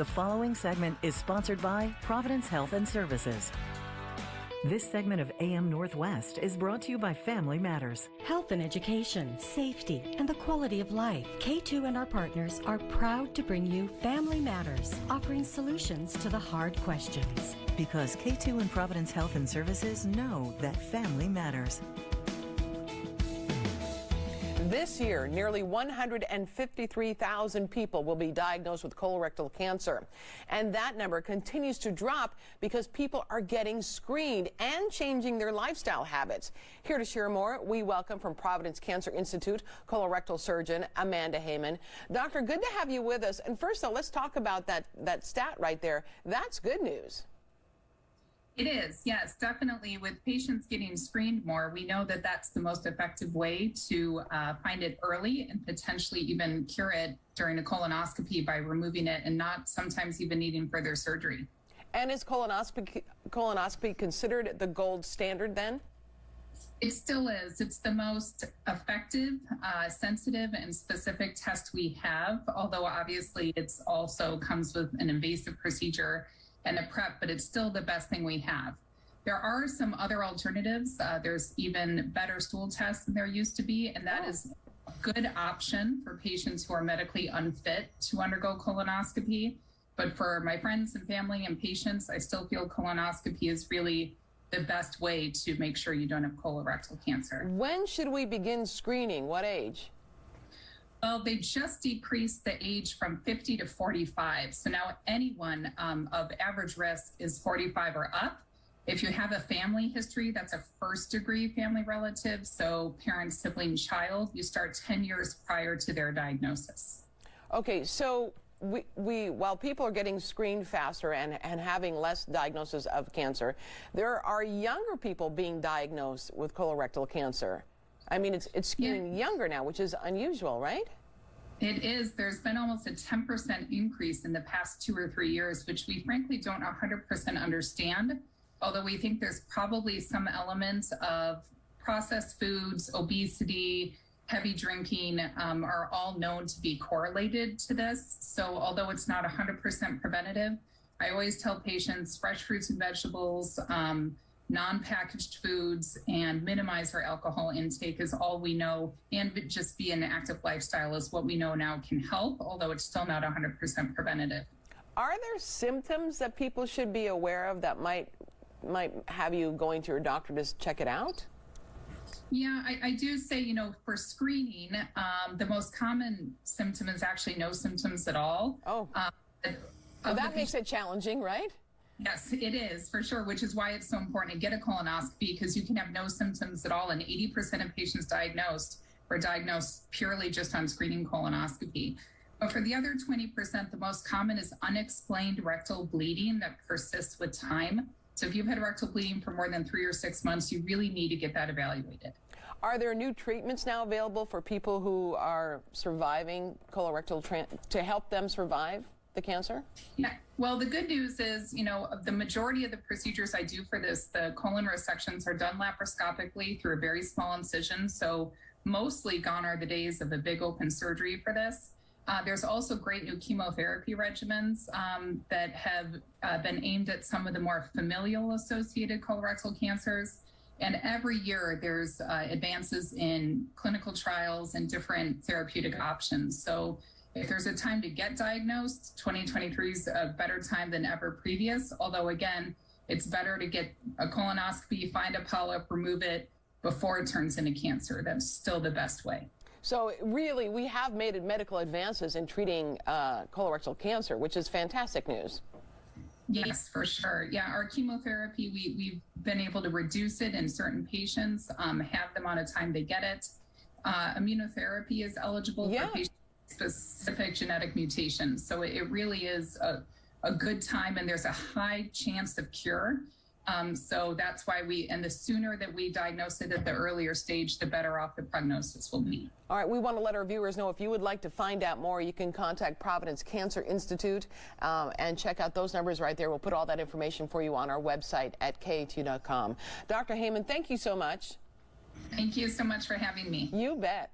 The following segment is sponsored by Providence Health and Services. This segment of AM Northwest is brought to you by Family Matters. Health and education, safety, and the quality of life. KATU and our partners are proud to bring you Family Matters, offering solutions to the hard questions. Because KATU and Providence Health and Services know that family matters. This year, nearly 153,000 people will be diagnosed with colorectal cancer. And that number continues to drop because people are getting screened and changing their lifestyle habits. Here to share more, we welcome from Providence Cancer Institute colorectal surgeon Amanda Hayman. Doctor, good to have you with us. And first, though, let's talk about that stat right there. That's good news. It is, yes, definitely. With patients getting screened more, we know that that's the most effective way to find it early and potentially even cure it during a colonoscopy by removing it and not sometimes even needing further surgery. And is colonoscopy considered the gold standard then? It still is. It's the most effective, sensitive, and specific test we have, although obviously it's also comes with an invasive procedure and a prep, but it's still the best thing we have. There are some other alternatives. There's even better stool tests than there used to be, and that is a good option for patients who are medically unfit to undergo colonoscopy. But for my friends and family and patients, I still feel colonoscopy is really the best way to make sure you don't have colorectal cancer. When should we begin screening? What age? Well, they just decreased the age from 50 to 45. So now anyone of average risk is 45 or up. If you have a family history, that's a first degree family relative. So parent, sibling, child, you start 10 years prior to their diagnosis. Okay, so while people are getting screened faster and having less diagnosis of cancer, there are younger people being diagnosed with colorectal cancer. I mean, it's skewing younger now, which is unusual, right? It is. There's been almost a 10% increase in the past 2 or 3 years, which we frankly don't 100% understand, although we think there's probably some elements of processed foods, obesity, heavy drinking are all known to be correlated to this. So although it's not 100% preventative, I always tell patients fresh fruits and vegetables, non-packaged foods, and minimize our alcohol intake is all we know, and just be an active lifestyle is what we know now can help, although it's still not 100% preventative. Are there symptoms that people should be aware of that might have you going to your doctor to check it out? Yeah, I do say, for screening, the most common symptom is actually no symptoms at all. Oh, well, that makes it challenging, right? Yes, it is, for sure, which is why it's so important to get a colonoscopy, because you can have no symptoms at all, and 80% of patients diagnosed were diagnosed purely just on screening colonoscopy. But for the other 20%, the most common is unexplained rectal bleeding that persists with time. So if you've had rectal bleeding for more than 3 or 6 months, you really need to get that evaluated. Are there new treatments now available for people who are surviving colorectal to help them survive the cancer? Yeah. Well, the good news is, the majority of the procedures I do for this, the colon resections are done laparoscopically through a very small incision. So mostly gone are the days of a big open surgery for this. There's also great new chemotherapy regimens that have been aimed at some of the more familial associated colorectal cancers. And every year there's advances in clinical trials and different therapeutic options. So if there's a time to get diagnosed, 2023 is a better time than ever previous. Although, again, it's better to get a colonoscopy, find a polyp, remove it before it turns into cancer. That's still the best way. So really, we have made medical advances in treating colorectal cancer, which is fantastic news. Yes, for sure. Yeah, our chemotherapy, we've been able to reduce it in certain patients, have them on a time they get it. Immunotherapy is eligible for patients with specific genetic mutations. So it really is a good time, and there's a high chance of cure. So that's why and the sooner that we diagnose it at the earlier stage, the better off the prognosis will be. All right, we want to let our viewers know if you would like to find out more, you can contact Providence Cancer Institute and check out those numbers right there. We'll put all that information for you on our website at KATU.com. Dr. Hayman, thank you so much. Thank you so much for having me. You bet.